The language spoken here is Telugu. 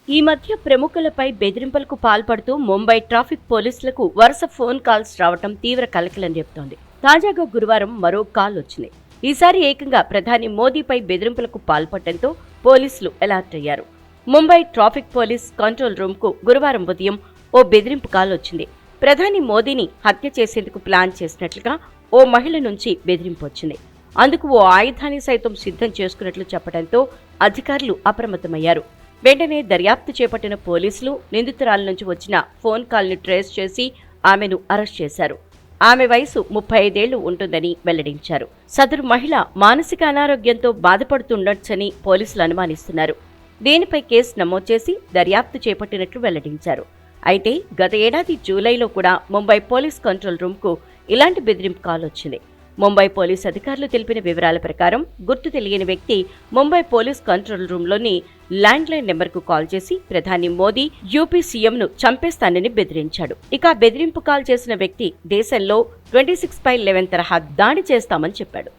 ఈ మధ్య ప్రముఖులపై బెదిరింపులకు పాల్పడుతూ ముంబై ట్రాఫిక్ పోలీసులకు వరుస ఫోన్ కాల్స్ రావటం తీవ్ర కలకలం రేపుతోంది. తాజాగా గురువారం మరో కాల్ వచ్చింది. ఈసారి ఏకంగా ప్రధాని మోదీపై బెదిరింపులకు పాల్పడటంతో పోలీసులు అలర్ట్ అయ్యారు. Mumbai traffic police control room కు గురువారం ఉదయం ఓ బెదిరింపు కాల్ వచ్చింది. ప్రధాని మోదీని హత్య చేసేందుకు ప్లాన్ చేసినట్లుగా ఓ మహిళ నుంచి బెదిరింపు వచ్చింది. అందుకు ఓ ఆయుధాన్ని సైతం సిద్ధం చేసుకున్నట్లు చెప్పడంతో అధికారులు అప్రమత్తమయ్యారు. వెంటనే దర్యాప్తు చేపట్టిన పోలీసులు నిందితురాల నుంచి వచ్చిన ఫోన్ కాల్ను ట్రేస్ చేసి ఆమెను అరెస్ట్ చేశారు. ఆమె వయసు 35 ఏళ్లు ఉంటుందని వెల్లడించారు. సదరు మహిళ మానసిక అనారోగ్యంతో బాధపడుతుండొచ్చని పోలీసులు అనుమానిస్తున్నారు. దీనిపై కేసు నమోదు చేసి దర్యాప్తు చేపట్టినట్లు వెల్లడించారు. అయితే గత ఏడాది జూలైలో కూడా ముంబై పోలీస్ కంట్రోల్ రూమ్కు ఇలాంటి బెదిరింపు కాల్ వచ్చింది. ముంబై పోలీస్ అధికారులు తెలిపిన వివరాల ప్రకారం గుర్తు తెలియని వ్యక్తి ముంబై పోలీస్ కంట్రోల్ రూమ్లోని ల్యాండ్లైన్ నెంబర్కు కాల్ చేసి ప్రధాని మోదీ యూపీ సీఎంను చంపేస్తానని బెదిరించాడు. ఇక బెదిరింపు కాల్ చేసిన వ్యక్తి దేశంలో 26/11 తరహా దాడి చేస్తామని చెప్పాడు.